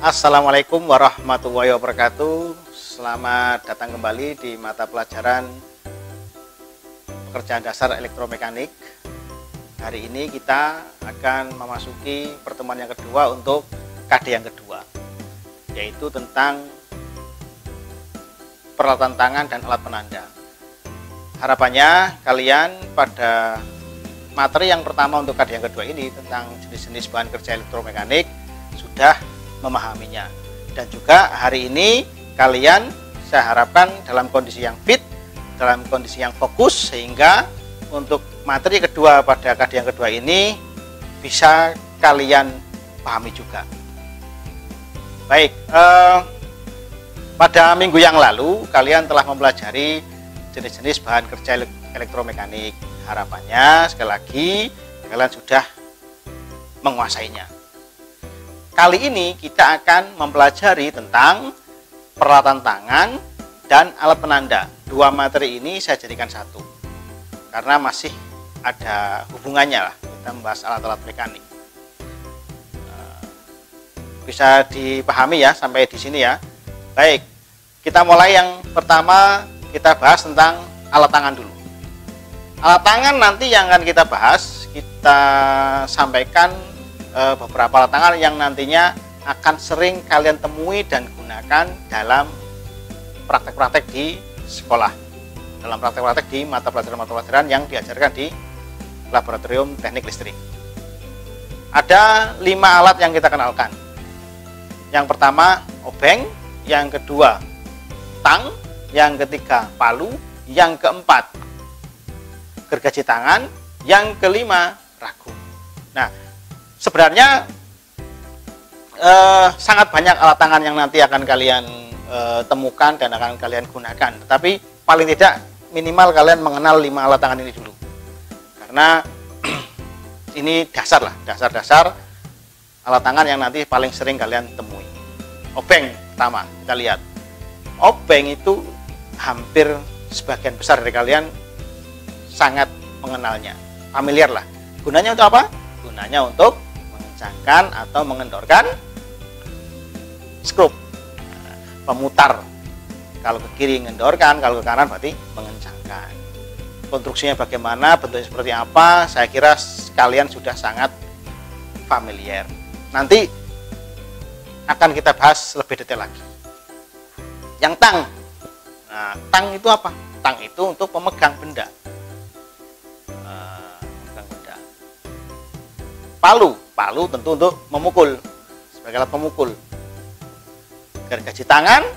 Assalamualaikum warahmatullahi wabarakatuh. Selamat datang kembali di mata pelajaran pekerjaan dasar elektromekanik. Hari ini kita akan memasuki pertemuan yang kedua untuk KD yang kedua, yaitu tentang peralatan tangan dan alat penanda. Harapannya kalian pada materi yang pertama untuk KD yang kedua ini tentang jenis-jenis bahan kerja elektromekanik sudah memahaminya, dan juga hari ini kalian saya harapkan dalam kondisi yang fit, dalam kondisi yang fokus, sehingga untuk materi kedua pada KD yang kedua ini bisa kalian pahami juga. Baik, pada minggu yang lalu kalian telah mempelajari jenis-jenis bahan kerja elektromekanik. Harapannya sekali lagi kalian sudah menguasainya. Kali ini kita akan mempelajari tentang peralatan tangan dan alat penanda. Dua materi ini saya jadikan satu, karena masih ada hubungannya lah. Kita membahas alat-alat mekanik. Bisa dipahami ya sampai di sini ya. Baik, kita mulai yang pertama, kita bahas tentang alat tangan dulu. Alat tangan nanti yang akan kita bahas, kita sampaikan beberapa alat tangan yang nantinya akan sering kalian temui dan gunakan dalam praktek-praktek di sekolah, dalam praktek-praktek di mata pelajaran yang diajarkan di laboratorium teknik listrik. Ada 5 alat yang kita kenalkan. Yang pertama obeng, yang kedua tang, yang ketiga palu, yang keempat gergaji tangan, yang kelima ragum. Nah, sebenarnya sangat banyak alat tangan yang nanti akan kalian temukan dan akan kalian gunakan, tetapi paling tidak minimal kalian mengenal 5 alat tangan ini dulu, karena ini dasar-dasar alat tangan yang nanti paling sering kalian temui. Obeng pertama, kita lihat. Obeng itu hampir sebagian besar dari kalian sangat mengenalnya, familiar lah. Gunanya untuk apa? Gunanya untuk mengencangkan atau mengendorkan skrup, pemutar. Kalau ke kiri mengendorkan, kalau ke kanan berarti mengencangkan. Konstruksinya bagaimana, bentuknya seperti apa, saya kira kalian sudah sangat familiar. Nanti akan kita bahas lebih detail lagi. Yang tang. Nah, tang itu apa? Tang itu untuk pemegang benda. Palu tentu untuk memukul, sebagai alat pemukul. Gergaji tangan,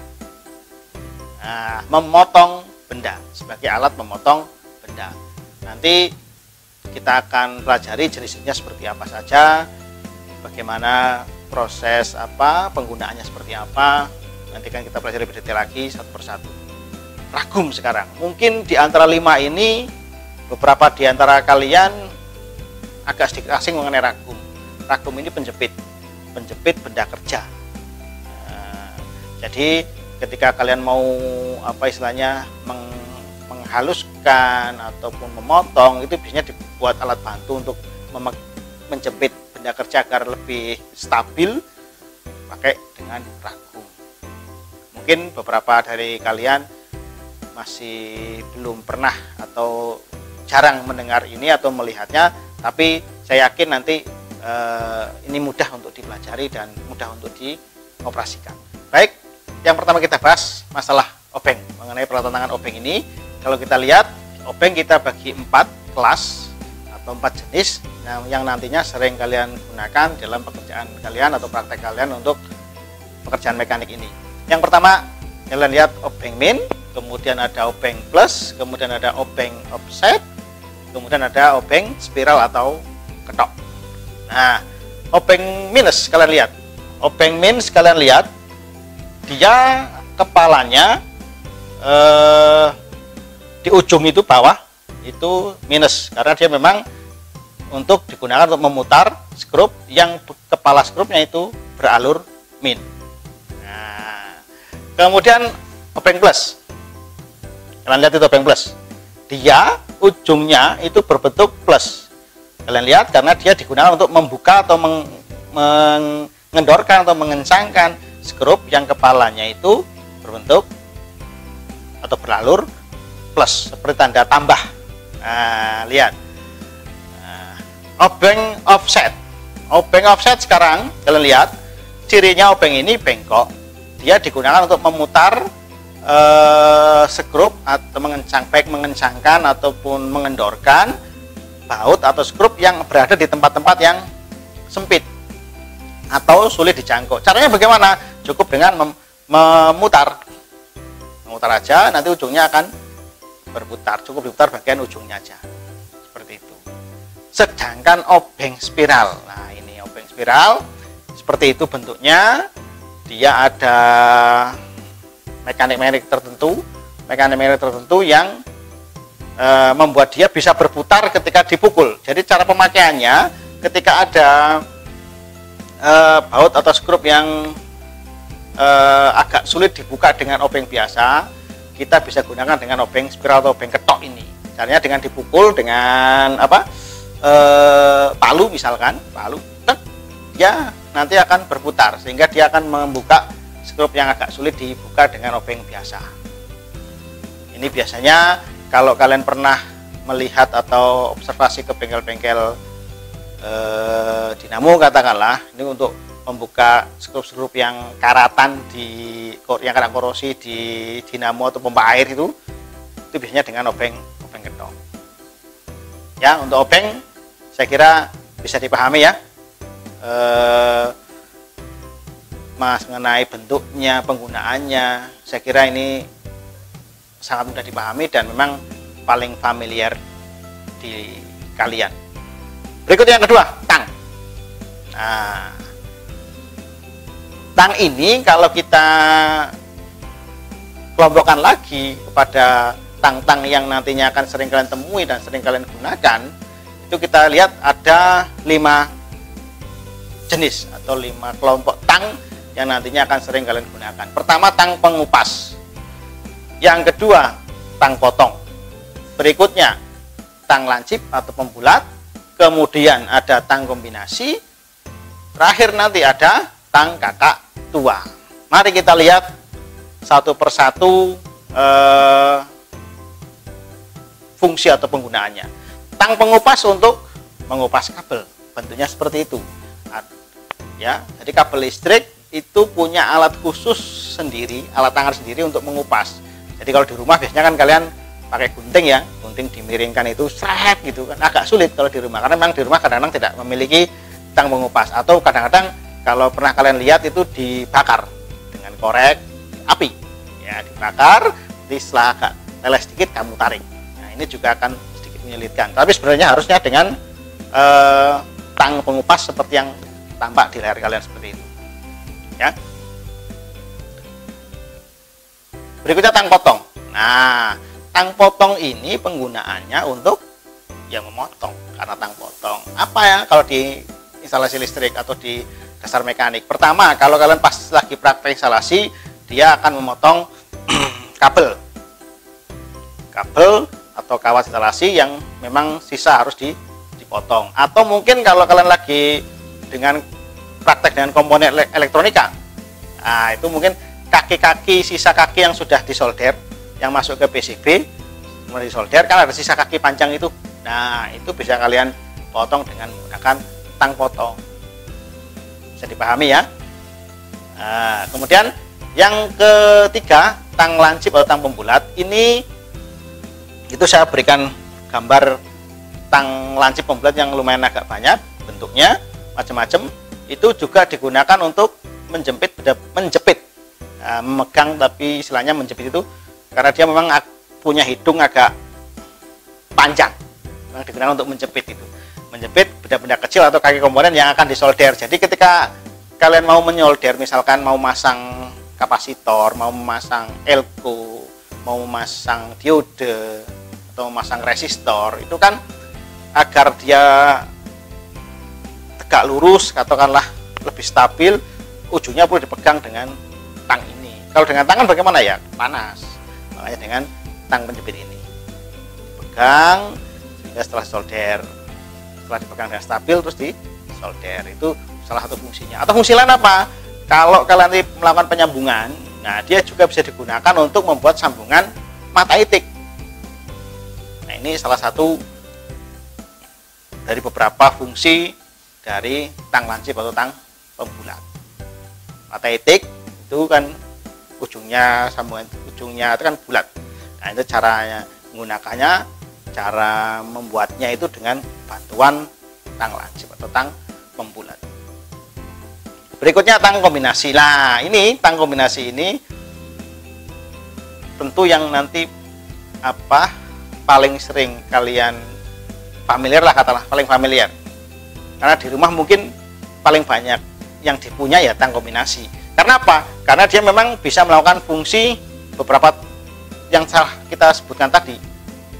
memotong benda, sebagai alat memotong benda. Nanti kita akan pelajari jenisnya seperti apa saja, bagaimana proses penggunaannya seperti apa. Nanti kan kita pelajari lebih detail lagi satu persatu. Ragum sekarang, mungkin di antara 5 ini beberapa di antara kalian agak sedikit asing mengenai ragum. Ragum ini penjepit benda kerja. Jadi ketika kalian mau menghaluskan ataupun memotong, itu biasanya dibuat alat bantu untuk menjepit benda kerja agar lebih stabil, pakai dengan ragum. Mungkin beberapa dari kalian masih belum pernah atau jarang mendengar ini atau melihatnya, tapi saya yakin nanti ini mudah untuk dipelajari dan mudah untuk dioperasikan. Baik, yang pertama kita bahas masalah obeng, mengenai peralatan tangan obeng ini. Kalau kita lihat, obeng kita bagi 4 kelas atau 4 jenis yang nantinya sering kalian gunakan dalam pekerjaan kalian atau praktek kalian untuk pekerjaan mekanik ini. Yang pertama, kalian lihat obeng min, kemudian ada obeng plus, kemudian ada obeng offset, kemudian ada obeng spiral atau ketok. Nah, obeng minus kalian lihat. Obeng min kalian lihat, dia kepalanya di ujung itu bawah itu minus, karena dia memang untuk digunakan untuk memutar skrup yang kepala skrupnya itu beralur min. Nah, kemudian obeng plus. Kalian lihat itu obeng plus. Dia ujungnya itu berbentuk plus. Kalian lihat, karena dia digunakan untuk membuka atau mengendorkan atau mengencangkan skrup yang kepalanya itu berbentuk atau beralur plus seperti tanda tambah. Nah, lihat. Nah, obeng offset. Obeng offset sekarang kalian lihat cirinya obeng ini bengkok. Dia digunakan untuk memutar skrup atau baik mengencangkan ataupun mengendorkan baut atau skrup yang berada di tempat-tempat yang sempit atau sulit dijangkau. Caranya bagaimana? Cukup dengan memutar aja, nanti ujungnya akan berputar. Cukup diputar bagian ujungnya aja, seperti itu. Sedangkan obeng spiral, nah ini obeng spiral seperti itu bentuknya. Dia ada mekanik-mekanik tertentu yang membuat dia bisa berputar ketika dipukul. Jadi cara pemakaiannya ketika ada baut atau skrup yang agak sulit dibuka dengan obeng biasa, kita bisa gunakan dengan obeng spiral atau obeng ketok ini. Caranya dengan dipukul dengan palu misalkan, dia nanti akan berputar sehingga dia akan membuka skrup yang agak sulit dibuka dengan obeng biasa. Ini biasanya kalau kalian pernah melihat atau observasi ke bengkel-bengkel dinamo katakanlah, ini untuk membuka skrup-skrup yang karatan yang kena korosi di dinamo atau pompa air itu biasanya dengan obeng ketok. Ya, untuk obeng saya kira bisa dipahami ya, Mas, mengenai bentuknya, penggunaannya. Saya kira ini sangat mudah dipahami dan memang paling familiar di kalian. Berikut yang kedua, tang. Nah, tang ini kalau kita kelompokkan lagi kepada tang-tang yang nantinya akan sering kalian temui dan sering kalian gunakan, itu kita lihat ada 5 jenis atau 5 kelompok tang yang nantinya akan sering kalian gunakan. Pertama, tang pengupas. Yang kedua, tang potong. Berikutnya, tang lancip atau pembulat. Kemudian ada tang kombinasi. Terakhir nanti ada tang kakak tua. Mari kita lihat satu persatu fungsi atau penggunaannya. Tang pengupas untuk mengupas kabel. Bentuknya seperti itu. Ya, jadi kabel listrik itu punya alat khusus sendiri, alat tangan sendiri untuk mengupas. Jadi kalau di rumah biasanya kan kalian pakai gunting ya, gunting dimiringkan itu seret gitu kan, agak sulit kalau di rumah karena memang di rumah kadang-kadang tidak memiliki tang pengupas, atau kadang-kadang kalau pernah kalian lihat itu dibakar dengan korek api ya, dibakar, setelah agak leles sedikit kamu tarik. Nah, ini juga akan sedikit menyulitkan, tapi sebenarnya harusnya dengan tang pengupas seperti yang tampak di layar kalian seperti itu ya. Berikutnya tang potong. Nah, tang potong ini penggunaannya untuk ya memotong, karena tang potong apa ya kalau di instalasi listrik atau di dasar mekanik. Pertama, kalau kalian pas lagi praktek instalasi, dia akan memotong kabel atau kawat instalasi yang memang sisa harus dipotong. Atau mungkin kalau kalian lagi dengan praktek dengan komponen elektronika, nah itu mungkin kaki-kaki, sisa kaki yang sudah disolder yang masuk ke PCB kemudian disolder, kan ada sisa kaki panjang itu. Nah, itu bisa kalian potong dengan menggunakan tang potong. Bisa dipahami ya. Nah, kemudian yang ketiga, tang lancip atau tang pembulat. Ini itu saya berikan gambar tang lancip pembulat yang lumayan agak banyak bentuknya, macam-macam. Itu juga digunakan untuk menjepit, memegang, tapi istilahnya menjepit itu karena dia memang punya hidung agak panjang, memang digunakan untuk menjepit itu, menjepit benda-benda kecil atau kaki komponen yang akan disolder. Jadi ketika kalian mau menyolder, misalkan mau masang kapasitor, mau memasang elko, mau memasang diode atau memasang resistor, itu kan agar dia tegak lurus, katakanlah lebih stabil, ujungnya perlu dipegang dengan tang ini. Kalau dengan tangan bagaimana ya? Panas. Makanya dengan tang penjepit ini dipegang sehingga setelah solder, setelah dipegang dengan stabil terus disolder, itu salah satu fungsinya. Atau fungsi lain apa? Kalau kalian nanti melakukan penyambungan, nah dia juga bisa digunakan untuk membuat sambungan mata itik. Nah, ini salah satu dari beberapa fungsi dari tang lancip atau tang pembulat. Mata itik itu kan ujungnya, sambungan ujungnya itu kan bulat. Nah, itu caranya menggunakannya, cara membuatnya itu dengan bantuan tang lancip atau tang pembulat. Berikutnya tang kombinasi. Nah, ini tang kombinasi ini tentu yang nanti paling sering kalian familiar lah, katalah paling familiar. Karena di rumah mungkin paling banyak yang dipunya ya tang kombinasi. Karena apa? Karena dia memang bisa melakukan fungsi beberapa yang telah kita sebutkan tadi,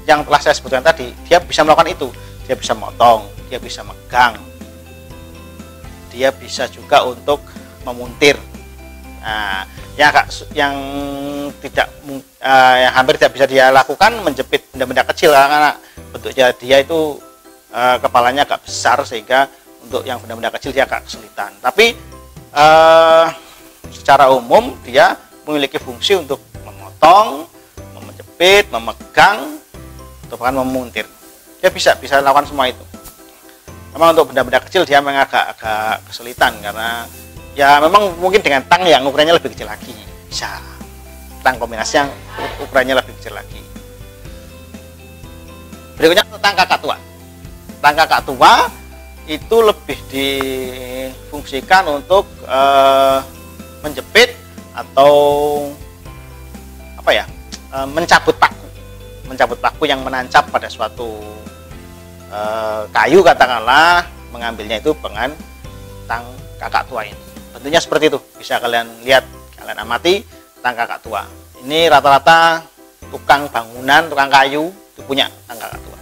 yang telah saya sebutkan tadi. Dia bisa melakukan itu. Dia bisa motong, dia bisa megang, dia bisa juga untuk memuntir. Nah, yang hampir tidak bisa dia lakukan menjepit benda-benda kecil, karena bentuknya dia itu kepalanya agak besar, sehingga untuk yang benda-benda kecil dia agak kesulitan. Tapi secara umum dia memiliki fungsi untuk memotong, menjepit, memegang, atau bahkan memuntir. Dia bisa lakukan semua itu. Memang untuk benda-benda kecil dia memang agak kesulitan, karena ya memang mungkin dengan tang yang ukurannya lebih kecil lagi bisa. Tang kombinasi yang ukurannya lebih kecil lagi. Berikutnya tang kakak tua. Tang kakak tua itu lebih difungsikan untuk menjepit atau mencabut paku yang menancap pada suatu kayu, katakanlah, mengambilnya itu dengan tang kakak tua ini. Bentuknya seperti itu, bisa kalian lihat, kalian amati tang kakak tua. Ini rata-rata tukang bangunan, tukang kayu itu punya tang kakak tua.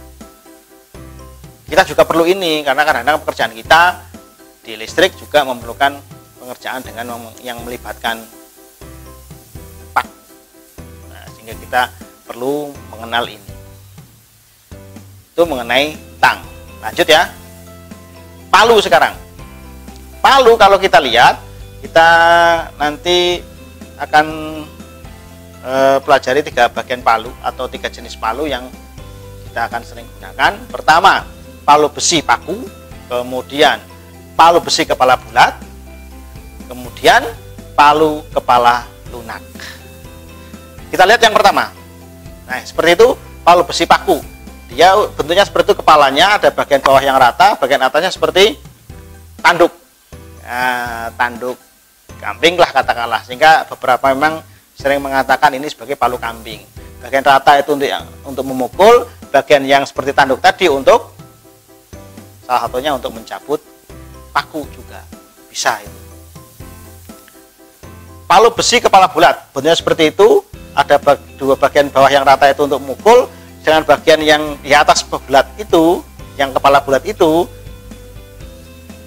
Kita juga perlu ini, karena kadang-kadang pekerjaan kita di listrik juga memerlukan pengerjaan dengan yang melibatkan paku. Nah, sehingga kita perlu mengenal ini. Itu mengenai tang. Lanjut ya. Palu sekarang. Palu kalau kita lihat, kita nanti akan pelajari 3 bagian palu atau 3 jenis palu yang kita akan sering gunakan. Pertama, palu besi paku, kemudian palu besi kepala bulat, kemudian palu kepala lunak. Kita lihat yang pertama. Nah, seperti itu palu besi paku. Dia bentuknya seperti itu, kepalanya ada bagian bawah yang rata, bagian atasnya seperti tanduk. Nah, tanduk kambing lah katakanlah, sehingga beberapa memang sering mengatakan ini sebagai palu kambing. Bagian rata itu untuk memukul, bagian yang seperti tanduk tadi untuk salah satunya untuk mencabut paku juga bisa itu. Palu besi kepala bulat bentuknya seperti itu, ada 2 bagian bawah yang rata itu untuk memukul, dengan bagian yang di atas bulat itu, yang kepala bulat itu,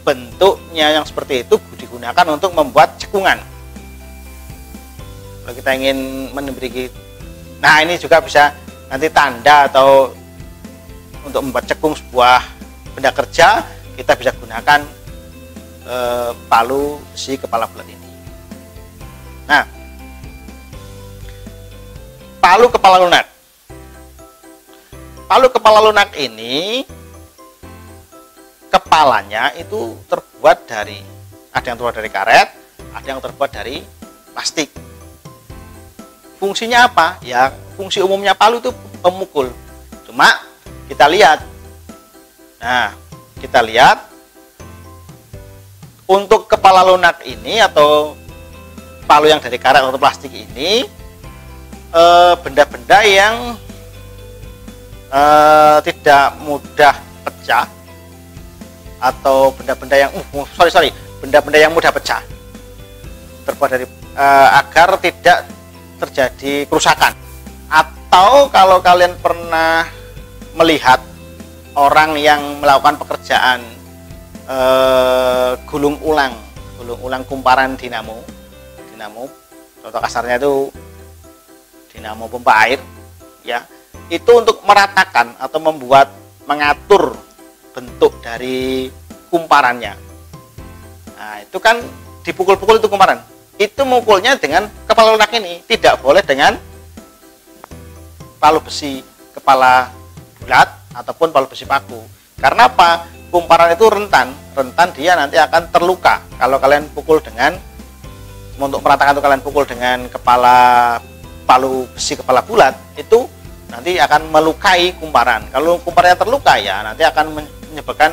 bentuknya yang seperti itu digunakan untuk membuat cekungan. Kalau kita ingin memberi, nah ini juga bisa nanti tanda atau untuk membuat cekung sebuah benda kerja, kita bisa gunakan palu besi kepala bulat ini. Nah, palu kepala lunak. Palu kepala lunak ini kepalanya itu terbuat dari, ada yang terbuat dari karet, ada yang terbuat dari plastik. Fungsinya apa? Ya, fungsi umumnya palu itu pemukul. Cuma kita lihat. Nah, kita lihat untuk kepala lunak ini atau palu yang dari karet atau plastik ini, benda-benda yang tidak mudah pecah, atau benda-benda yang benda-benda yang mudah pecah, terbuat dari agar tidak terjadi kerusakan. Atau kalau kalian pernah melihat orang yang melakukan pekerjaan gulung ulang kumparan dinamo, contoh kasarnya itu dinamo pompa air, ya, itu untuk meratakan atau mengatur bentuk dari kumparannya. Nah, itu kan dipukul-pukul itu kumparan. Itu mukulnya dengan kepala lunak ini, tidak boleh dengan palu besi kepala bulat ataupun palu besi paku. Karena apa? Kumparan itu rentan dia nanti akan terluka. Kalau kalian pukul dengan, untuk meratakan itu kalian pukul dengan kepala palu besi kepala bulat, itu nanti akan melukai kumparan. Kalau kumparannya terluka, ya nanti akan menyebabkan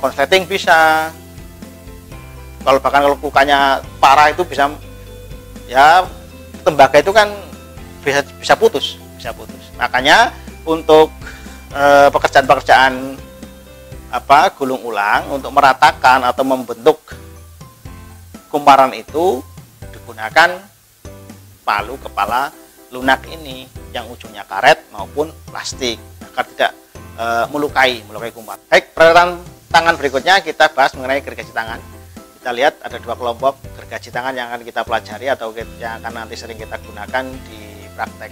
konsleting bisa. Bahkan kalau lukanya parah itu bisa, ya tembaga itu kan bisa putus. Makanya untuk pekerjaan-pekerjaan gulung ulang, untuk meratakan atau membentuk kumparan itu digunakan palu kepala lunak ini yang ujungnya karet maupun plastik agar tidak melukai kumparan. Baik, peralatan tangan berikutnya kita bahas mengenai gergaji tangan. Kita lihat ada dua kelompok gergaji tangan yang akan kita pelajari atau yang akan nanti sering kita gunakan di praktek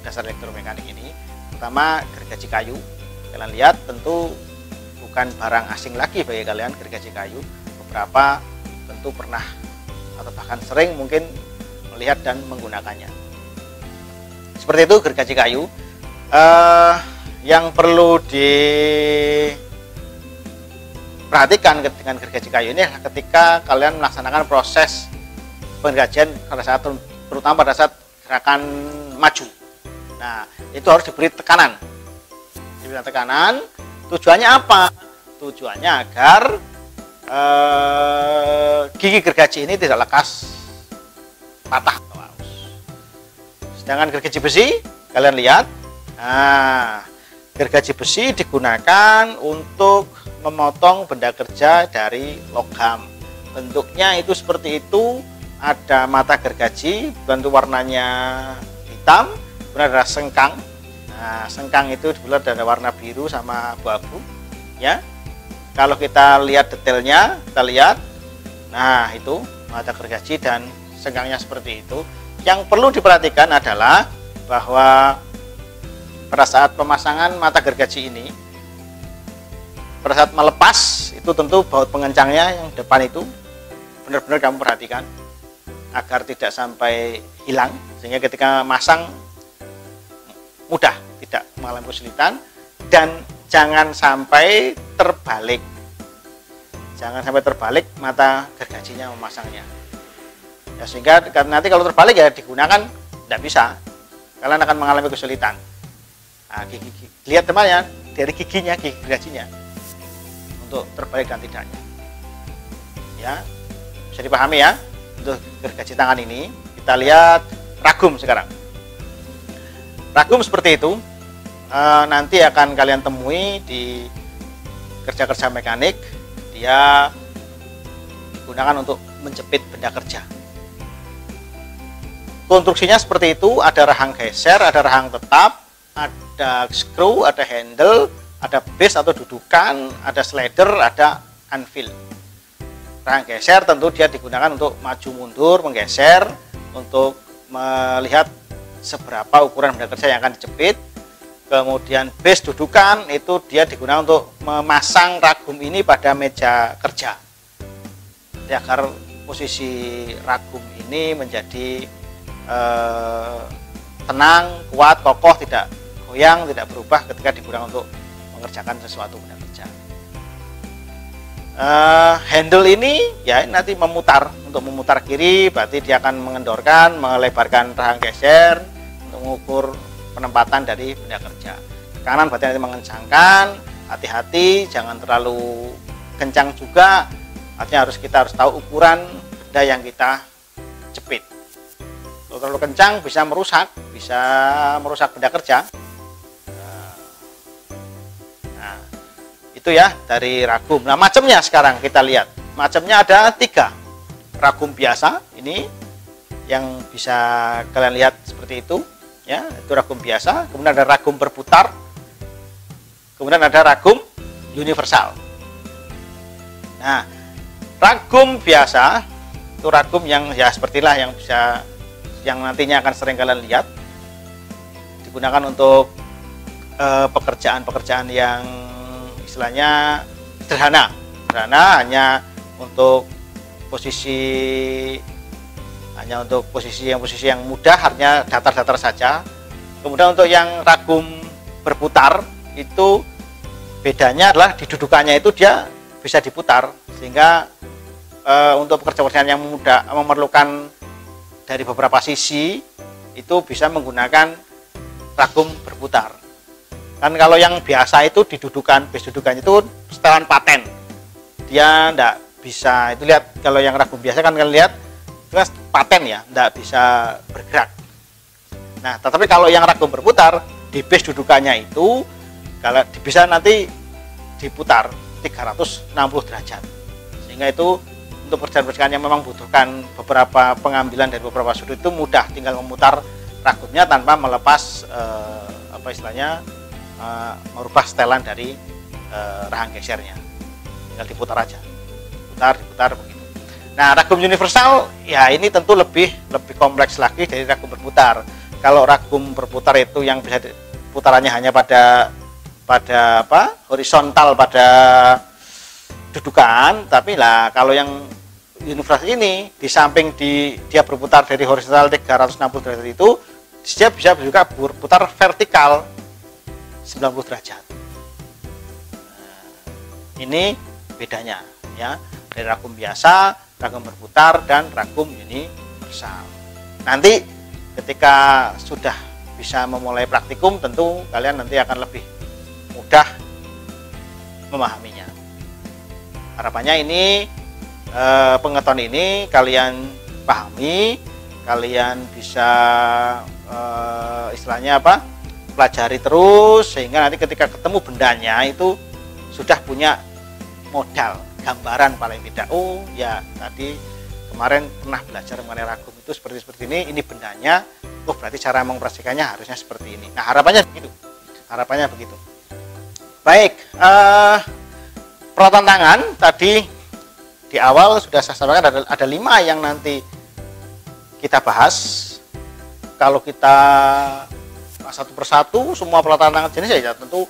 dasar elektromekanik ini. Pertama, gergaji kayu. Kalian lihat tentu bukan barang asing lagi bagi kalian gergaji kayu. Beberapa tentu pernah atau bahkan sering mungkin melihat dan menggunakannya. Seperti itu gergaji kayu. Yang perlu perhatikan dengan gergaji kayu ini adalah ketika kalian melaksanakan proses penggergajian terutama pada saat gerakan maju. Nah, itu harus diberi tekanan. Tujuannya apa? Tujuannya agar gigi gergaji ini tidak lekas patah. Sedangkan gergaji besi, kalian lihat, nah, gergaji besi digunakan untuk memotong benda kerja dari logam. Bentuknya itu seperti itu, ada mata gergaji, bentuk warnanya hitam, kemudian ada sengkang. Nah, sengkang itu dibuat ada warna biru sama abu-abu, ya. Kalau kita lihat detailnya, kita lihat, nah itu mata gergaji dan sengkangnya seperti itu. Yang perlu diperhatikan adalah bahwa pada saat pemasangan mata gergaji ini, pada saat melepas itu tentu baut pengencangnya yang depan itu benar-benar kamu perhatikan agar tidak sampai hilang, sehingga ketika masang mudah, tidak mengalami kesulitan. Dan jangan sampai terbalik, mata gergajinya memasangnya ya, sehingga nanti kalau terbalik ya digunakan tidak bisa, kalian akan mengalami kesulitan. Nah, lihat teman-teman dari gigi gergajinya untuk terbalik dan tidaknya, ya bisa dipahami ya. Untuk gergaji tangan ini kita lihat ragum sekarang. Ragum seperti itu nanti akan kalian temui di kerja-kerja mekanik. Dia digunakan untuk menjepit benda kerja. Konstruksinya seperti itu, ada rahang geser, ada rahang tetap, ada screw, ada handle, ada base atau dudukan, ada slider, ada anvil. Rahang geser tentu dia digunakan untuk maju mundur, menggeser, untuk melihat seberapa ukuran benda kerja yang akan dijepit. Kemudian base dudukan itu dia digunakan untuk memasang ragum ini pada meja kerja, agar posisi ragum ini menjadi tenang, kuat, kokoh, tidak goyang, tidak berubah ketika digunakan untuk mengerjakan sesuatu benda kerja. Handle ini ya nanti memutar, untuk memutar kiri berarti dia akan mengendorkan, melebarkan rahang geser untuk mengukur penempatan dari benda kerja. Kanan berarti nanti mengencangkan, hati-hati jangan terlalu kencang juga, artinya kita harus tahu ukuran benda yang kita jepit. Kalau terlalu kencang bisa merusak benda kerja. Nah, itu ya dari ragum. Nah, macamnya sekarang kita lihat. Macamnya ada 3. Ragum biasa ini yang bisa kalian lihat seperti itu, ya, itu ragum biasa. Kemudian ada ragum berputar. Kemudian ada ragum universal. Nah, ragum biasa itu ragum yang ya sepertilah yang nantinya akan sering kalian lihat, digunakan untuk pekerjaan-pekerjaan yang istilahnya sederhana, sederhana, hanya untuk posisi yang mudah, artinya datar-datar saja. Kemudian untuk yang ragum berputar itu bedanya adalah di dudukannya itu dia bisa diputar, sehingga untuk pekerjaan yang mudah memerlukan dari beberapa sisi itu bisa menggunakan ragum berputar. Kan kalau yang biasa itu di dudukan, base dudukan itu setelan paten, dia enggak bisa. Itu lihat, kalau yang ragum biasa kan kalian lihat itu kan paten ya, enggak bisa bergerak. Nah, tetapi kalau yang ragum berputar di base dudukannya itu kalau bisa nanti diputar 360 derajat, sehingga itu untuk pekerjaan-pekerjaan yang memang butuhkan beberapa pengambilan dari beberapa sudut itu mudah, tinggal memutar ragumnya tanpa melepas merubah setelan dari rahang gesernya, tinggal diputar aja, diputar begitu. Nah, ragum universal ya ini tentu lebih kompleks lagi dari ragum berputar. Kalau ragum berputar itu yang bisa putarannya hanya pada horizontal pada dudukan, tapi lah kalau yang universal ini di samping dia berputar dari horizontal 360 derajat itu, dia bisa juga berputar vertikal 90 derajat. Nah, ini bedanya ya dari ragum biasa, ragum berputar, dan ragum universal. Nanti ketika sudah bisa memulai praktikum, tentu kalian nanti akan lebih mudah memahaminya. Harapannya ini pengetahuan ini kalian pahami, kalian bisa istilahnya pelajari terus, sehingga nanti ketika ketemu bendanya itu sudah punya modal, gambaran paling tidak. Oh ya, tadi kemarin pernah belajar mengenai ragum itu seperti ini bendanya. Oh berarti cara mengoperasikannya harusnya seperti ini. Nah, harapannya begitu. Baik, peralatan tangan tadi di awal sudah saya sampaikan ada 5 yang nanti kita bahas. Kalau kita satu persatu semua peralatan tangan jenis ya tentu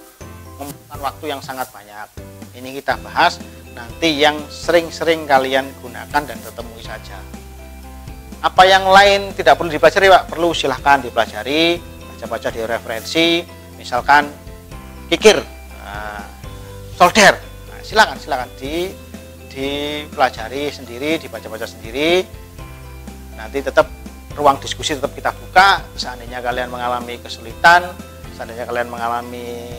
membutuhkan waktu yang sangat banyak. Ini kita bahas nanti yang sering-sering kalian gunakan dan ketemui saja. Apa yang lain tidak perlu dipelajari, Pak? Perlu, silahkan dipelajari, baca-baca di referensi, misalkan kikir, solder. Nah, silakan dipelajari sendiri, dibaca-baca sendiri. Nanti tetap ruang diskusi tetap kita buka. Seandainya kalian mengalami kesulitan, seandainya kalian mengalami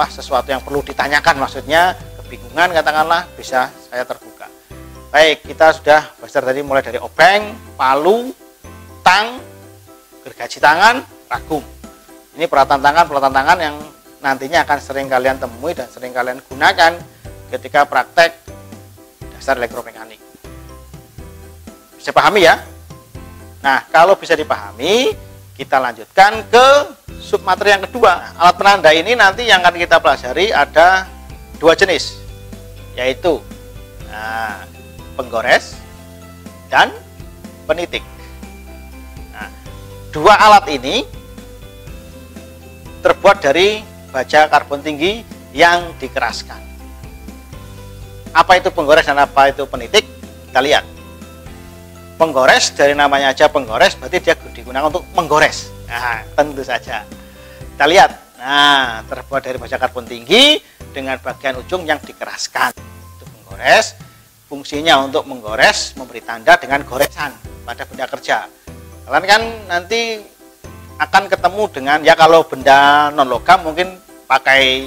sesuatu yang perlu ditanyakan, maksudnya kebingungan katakanlah, bisa saya terbuka. Baik, kita sudah belajar tadi mulai dari obeng, palu, tang, gergaji tangan, ragum. Ini peralatan tangan yang nantinya akan sering kalian temui dan sering kalian gunakan ketika praktek dasar elektromekanik. Bisa pahami ya? Nah, kalau bisa dipahami, kita lanjutkan ke submateri yang kedua. Alat penanda ini nanti yang akan kita pelajari ada 2 jenis, yaitu penggores dan penitik. Nah, 2 alat ini terbuat dari baja karbon tinggi yang dikeraskan. Apa itu penggores dan apa itu penitik? Kita lihat. Penggores dari namanya aja penggores, berarti dia digunakan untuk menggores. Nah, tentu saja. Kita lihat. Nah, terbuat dari baja karbon tinggi dengan bagian ujung yang dikeraskan. Itu penggores. Fungsinya untuk menggores, memberi tanda dengan goresan pada benda kerja. Kalian kan nanti akan ketemu dengan, ya kalau benda non logam mungkin pakai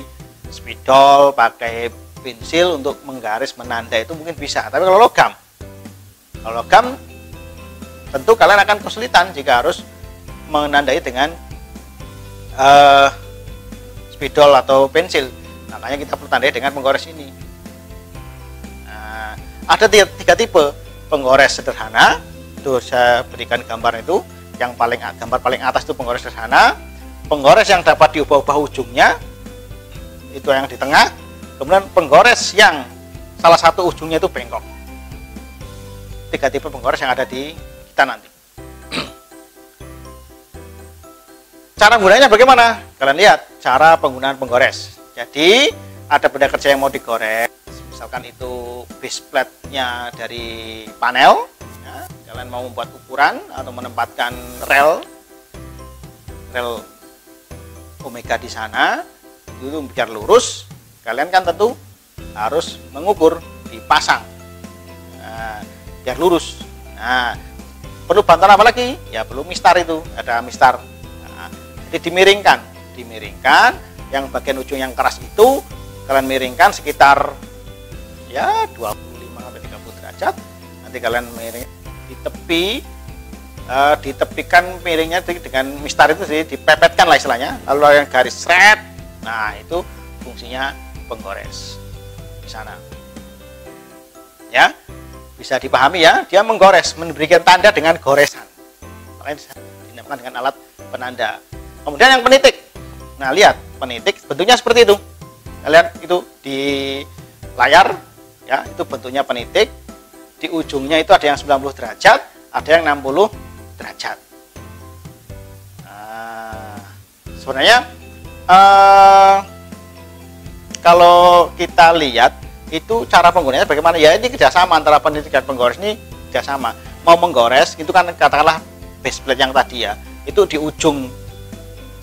spidol, pakai pensil untuk menggaris menanda itu mungkin bisa. Tapi kalau logam tentu kalian akan kesulitan jika harus menandai dengan spidol atau pensil. Makanya kita perlu tandai dengan penggores ini. Nah, ada 3 tipe penggores sederhana. Itu saya berikan gambar itu. Yang gambar paling atas itu penggores sederhana. Penggores yang dapat diubah-ubah ujungnya, itu yang di tengah. Kemudian penggores yang salah satu ujungnya itu bengkok. 3 tipe penggores yang ada di kita nanti. Cara gunanya bagaimana? Kalian lihat cara penggunaan penggores. Jadi ada benda kerja yang mau digores, misalkan itu base plate-nya dari panel ya, kalian mau membuat ukuran atau menempatkan rel omega di sana itu biar lurus, kalian kan tentu harus mengukur, dipasang biar lurus. Nah, perlu bantuan apa lagi? Ya perlu mistar, itu ada mistar. Nah, jadi dimiringkan yang bagian ujung yang keras itu kalian miringkan sekitar ya 25-30 derajat. Nanti kalian miring di tepi, ditepikan miringnya dengan mistar itu sih, dipepetkan lah istilahnya, lalu yang garis seret. Nah, itu fungsinya penggores di sana. Ya, bisa dipahami ya, dia menggores, memberikan tanda dengan goresan. Makanya dinamakan dengan alat penanda. Kemudian yang penitik. Nah, lihat penitik bentuknya seperti itu. Kalian itu di layar ya, itu bentuknya penitik. Di ujungnya itu ada yang 90 derajat, ada yang 60 derajat. Nah, sebenarnya kalau kita lihat itu cara penggunaannya bagaimana ya, ini kerjasama antara penitik dan penggores, ini kerjasama. Mau menggores itu kan katakanlah base plate yang tadi ya, itu di ujung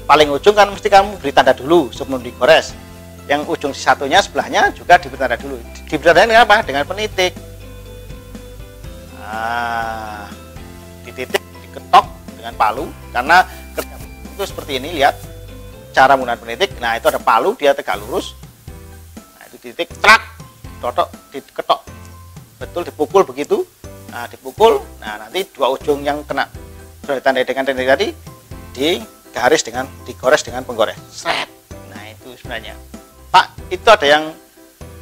paling ujung kan mesti kamu beri tanda dulu sebelum digores. Yang ujung satunya sebelahnya juga diberi tanda dulu. Diberi tanda dengan apa? Dengan penitik. Nah, dititik, diketok dengan palu, karena kerja itu seperti ini. Lihat cara menggunakan penitik. Nah, itu ada palu, dia tegak lurus. Nah, itu titik, trak, ditotok, diketok, betul, dipukul begitu. Nah, dipukul. Nah, nanti dua ujung yang kena sudah ditandai dengan penitik tadi digores dengan penggores. Seret. Nah, itu sebenarnya. Pak, itu ada yang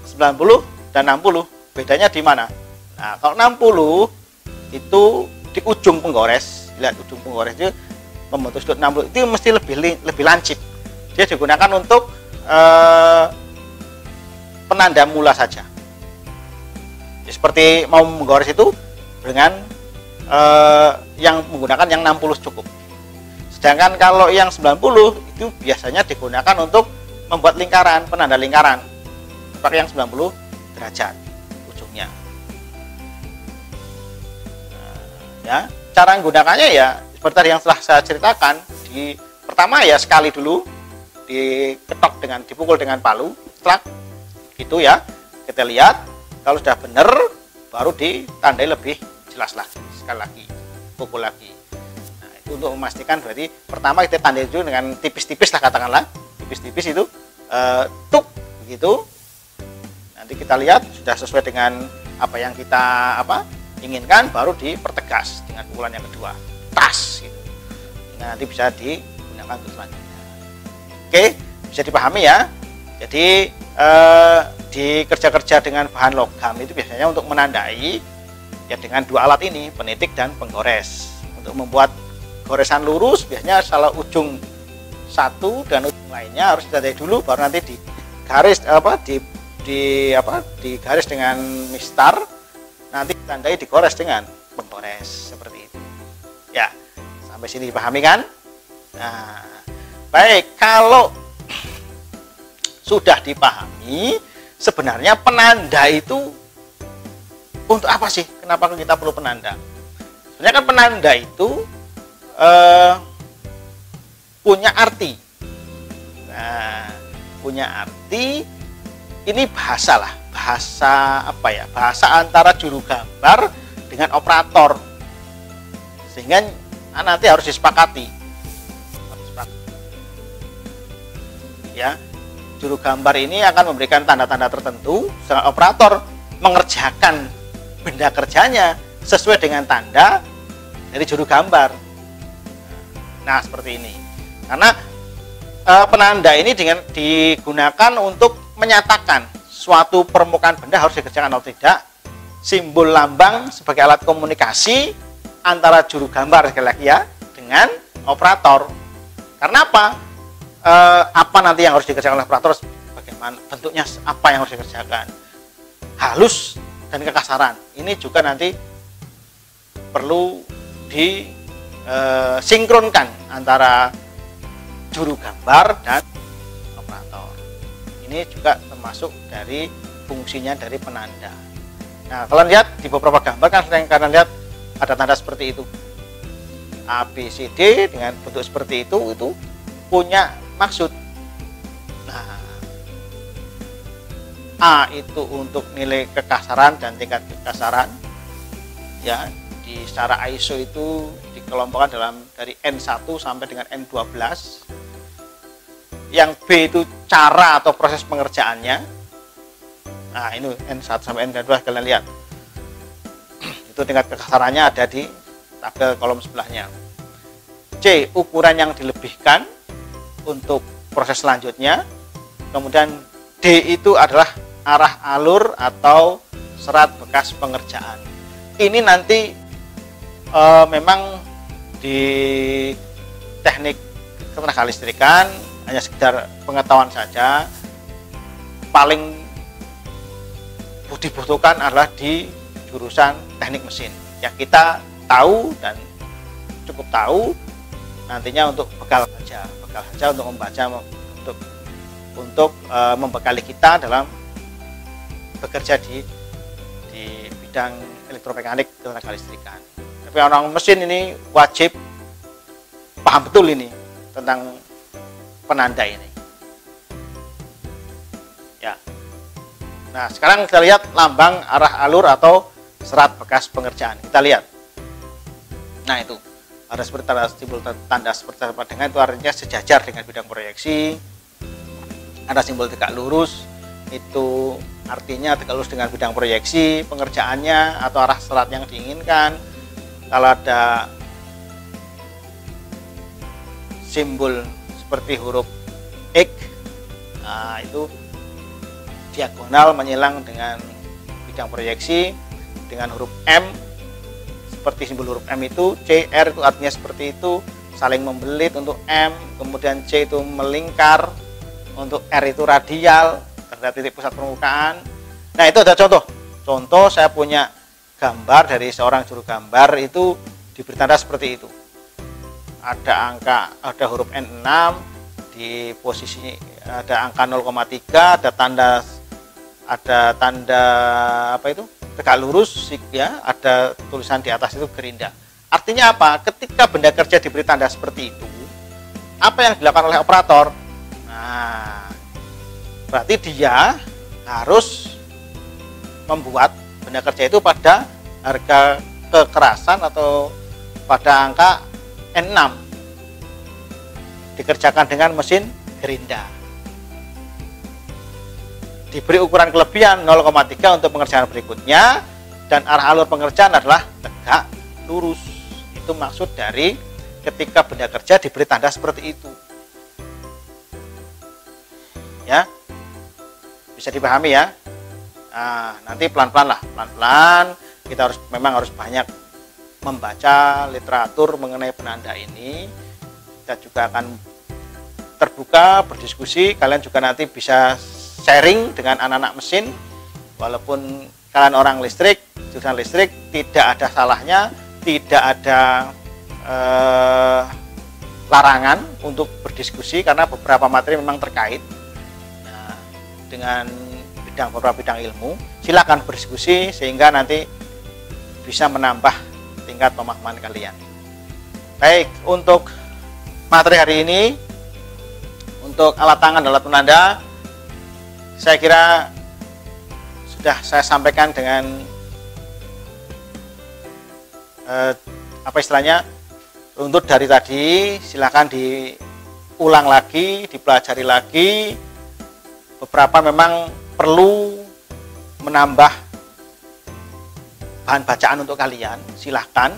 90 dan 60. Bedanya di mana? Nah, kalau 60 itu di ujung penggores. Lihat ujung penggores itu membentuk sudut 60 itu mesti lebih lancip. Dia digunakan untuk penanda mula saja. Ya, seperti mau menggores itu dengan yang menggunakan yang 60 cukup. Sedangkan kalau yang 90 itu biasanya digunakan untuk membuat lingkaran, penanda lingkaran. Pakai yang 90 derajat ujungnya. Nah, ya, cara menggunakannya ya seperti tadi yang telah saya ceritakan. Pertama ya sekali dulu diketok dipukul dengan palu, setelah gitu ya. Kita lihat kalau sudah benar baru ditandai lebih jelas lagi. Sekali lagi, pukul lagi. Nah, itu untuk memastikan, berarti pertama kita tandai dulu dengan tipis-tipis lah, katakanlah tipis-tipis itu tuk begitu. Nanti kita lihat sudah sesuai dengan apa yang kita inginkan, baru dipertegas dengan pukulan yang kedua, tas gitu. Nah, nanti bisa digunakan untuk selanjutnya. Oke, bisa dipahami ya. Jadi di kerja-kerja dengan bahan logam itu biasanya untuk menandai ya dengan dua alat ini, penitik dan penggores. Untuk membuat goresan lurus biasanya salah ujung satu dan ujung lainnya harus ditandai dulu, baru nanti digaris digaris dengan mistar, nanti ditandai digores dengan penggores seperti itu. Ya, sampai sini dipahami kan? Nah, baik, kalau sudah dipahami, sebenarnya penanda itu untuk apa sih? Kenapa kita perlu penanda? Sebenarnya kan penanda itu punya arti. Nah, punya arti. Ini bahasa antara juru gambar dengan operator, sehingga nanti harus disepakati. Ya, juru gambar ini akan memberikan tanda-tanda tertentu, sedangkan operator mengerjakan benda kerjanya sesuai dengan tanda dari juru gambar. Nah, seperti ini. Karena penanda ini digunakan untuk menyatakan suatu permukaan benda harus dikerjakan atau tidak. Simbol lambang sebagai alat komunikasi antara juru gambar sekali lagi ya dengan operator. Karena apa? Apa nanti yang harus dikerjakan oleh operator, bagaimana bentuknya, apa yang harus dikerjakan, halus dan kekasaran. Ini juga nanti perlu disinkronkan antara juru gambar dan operator. Ini juga termasuk dari fungsinya dari penanda. Nah, kalian lihat di beberapa gambar kan sering kalian lihat ada tanda seperti itu. A, B, C, D dengan bentuk seperti itu punya maksud. Nah, A itu untuk nilai kekasaran dan tingkat kekasaran. Ya, di secara ISO itu dikelompokkan dari N1 sampai dengan N12. Yang B itu cara atau proses pengerjaannya. Nah, ini N1 sampai N12 kalian lihat. Itu tingkat kekasarannya ada di tabel kolom sebelahnya. C, ukuran yang dilebihkan untuk proses selanjutnya. Kemudian D itu adalah arah alur atau serat bekas pengerjaan. Ini nanti memang di teknik ketenaga listrikan hanya sekedar pengetahuan saja. Paling dibutuhkan adalah di jurusan teknik mesin. Ya, kita tahu dan cukup tahu nantinya untuk bekal saja untuk membaca, untuk membekali kita dalam bekerja di bidang elektromekanik ketenaga listrikan. Tapi orang mesin ini wajib paham betul ini tentang penanda ini. Ya. Nah, sekarang kita lihat lambang arah alur atau serat bekas pengerjaan. Kita lihat. Nah, itu ada seperti tanda seperti apa dengan itu artinya sejajar dengan bidang proyeksi. Ada simbol tegak lurus, itu artinya tegak lurus dengan bidang proyeksi pengerjaannya atau arah serat yang diinginkan. Kalau ada simbol seperti huruf X, nah itu diagonal menyilang dengan bidang proyeksi. Dengan huruf M, seperti simbol huruf M itu, CR itu artinya seperti itu, saling membelit untuk M. Kemudian C itu melingkar, untuk R itu radial terhadap titik pusat permukaan. Nah, itu ada contoh saya punya gambar dari seorang juru gambar, itu diberi tanda seperti itu. Ada huruf N6 di posisi, ada angka 0,3, ada tanda apa itu, tegak lurus ya, ada tulisan di atas itu gerinda. Artinya apa? Ketika benda kerja diberi tanda seperti itu, apa yang dilakukan oleh operator? Nah, berarti dia harus membuat benda kerja itu pada harga kekerasan atau pada angka N6, dikerjakan dengan mesin gerinda. Diberi ukuran kelebihan 0,3 untuk pengerjaan berikutnya, dan arah alur pengerjaan adalah tegak lurus. Itu maksud dari ketika benda kerja diberi tanda seperti itu. Ya, bisa dipahami ya. Nah, nanti pelan-pelan kita memang harus banyak membaca literatur mengenai penanda ini. Kita juga akan terbuka berdiskusi. Kalian juga nanti bisa sharing dengan anak-anak mesin. Walaupun kalian orang listrik, jurusan listrik, tidak ada salahnya, tidak ada larangan untuk berdiskusi karena beberapa materi memang terkait dengan beberapa bidang ilmu. Silakan berdiskusi sehingga nanti bisa menambah tingkat pemahaman kalian. Baik, untuk materi hari ini, untuk alat tangan dan alat penanda, saya kira sudah saya sampaikan dengan apa istilahnya, runtut dari tadi. Silakan diulang lagi, dipelajari lagi. Beberapa memang perlu menambah bahan bacaan untuk kalian, silahkan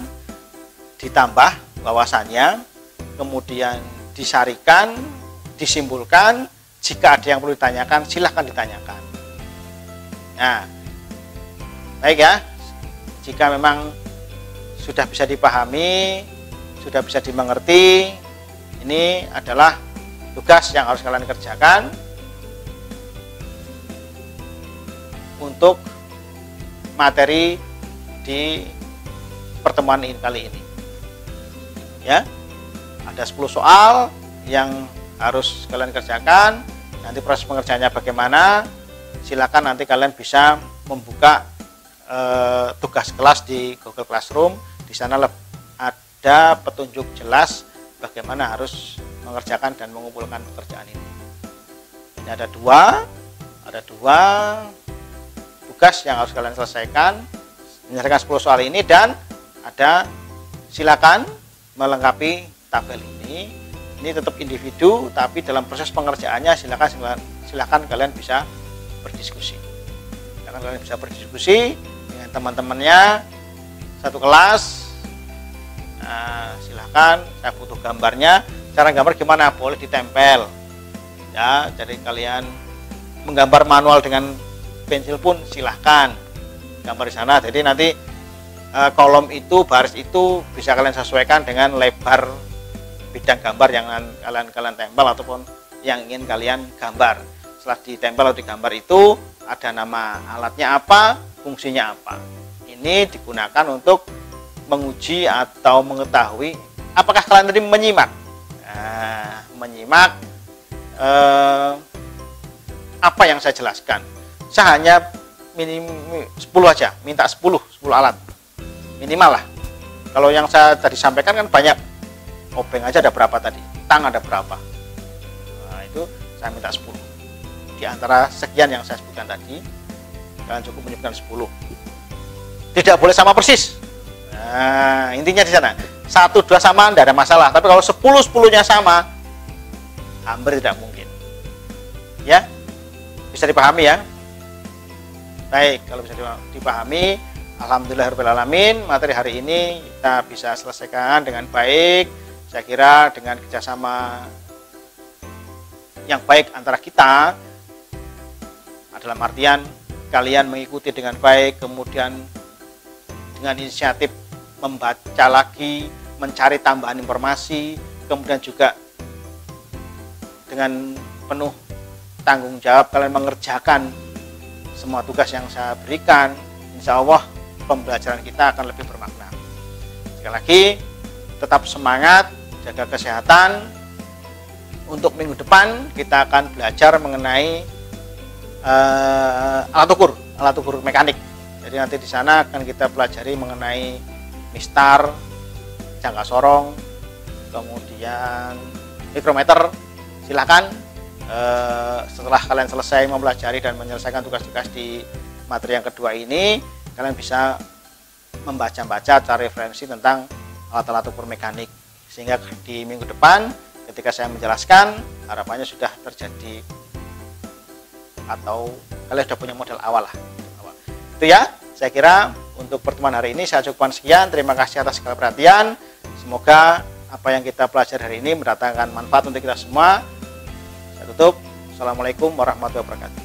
ditambah wawasannya, kemudian disarikan, disimpulkan. Jika ada yang perlu ditanyakan, silahkan ditanyakan. Nah, baik ya, jika memang sudah bisa dipahami, sudah bisa dimengerti, ini adalah tugas yang harus kalian kerjakan untuk materi di pertemuan ini kali ini. Ya, ada 10 soal yang harus kalian kerjakan. Nanti proses pengerjaannya bagaimana, silakan nanti kalian bisa membuka tugas kelas di Google Classroom. Di sana ada petunjuk jelas bagaimana harus mengerjakan dan mengumpulkan pekerjaan ini. Ini ada dua tugas yang harus kalian selesaikan, menyelesaikan 10 soal ini, dan ada silakan melengkapi tabel ini. Ini tetap individu, tapi dalam proses pengerjaannya silakan kalian bisa berdiskusi. Silakan kalian bisa berdiskusi dengan teman-temannya satu kelas. Nah, silakan, saya butuh gambarnya. Cara gambar gimana? Boleh ditempel. Ya, jadi kalian menggambar manual dengan pensil pun silahkan gambar di sana. Jadi nanti kolom itu, baris itu bisa kalian sesuaikan dengan lebar bidang gambar yang kalian tempel ataupun yang ingin kalian gambar. Setelah ditempel atau digambar itu ada nama alatnya apa, fungsinya apa. Ini digunakan untuk menguji atau mengetahui apakah kalian tadi menyimak. Nah, menyimak apa yang saya jelaskan. Saya hanya minim 10 aja, minta 10 alat minimal lah. Kalau yang saya tadi sampaikan kan banyak. Obeng aja ada berapa tadi, tang ada berapa. Nah, itu saya minta 10 di antara sekian yang saya sebutkan tadi. Kalian cukup menyebutkan 10. Tidak boleh sama persis. Nah, intinya di sana 1, 2 sama tidak ada masalah, tapi kalau 10-10-nya sama hampir tidak mungkin. Ya, bisa dipahami ya. Baik, kalau bisa dipahami, alhamdulillahirobbilalamin, materi hari ini kita bisa selesaikan dengan baik. Saya kira dengan kerjasama yang baik antara kita, dalam artian kalian mengikuti dengan baik, kemudian dengan inisiatif membaca lagi, mencari tambahan informasi, kemudian juga dengan penuh tanggung jawab kalian mengerjakan semua tugas yang saya berikan, insya Allah pembelajaran kita akan lebih bermakna. Sekali lagi, tetap semangat, jaga kesehatan. Untuk minggu depan kita akan belajar mengenai alat ukur mekanik. Jadi nanti di sana akan kita pelajari mengenai mistar, jangka sorong, kemudian mikrometer. Silakan setelah kalian selesai mempelajari dan menyelesaikan tugas-tugas di materi yang kedua ini, kalian bisa membaca-baca, cari referensi tentang alat-alat ukur mekanik, sehingga di minggu depan ketika saya menjelaskan harapannya sudah terjadi atau kalian sudah punya model awal lah. Itu ya, saya kira untuk pertemuan hari ini saya cukupkan sekian. Terima kasih atas segala perhatian. Semoga apa yang kita pelajari hari ini mendatangkan manfaat untuk kita semua. Saya tutup. Assalamualaikum warahmatullahi wabarakatuh.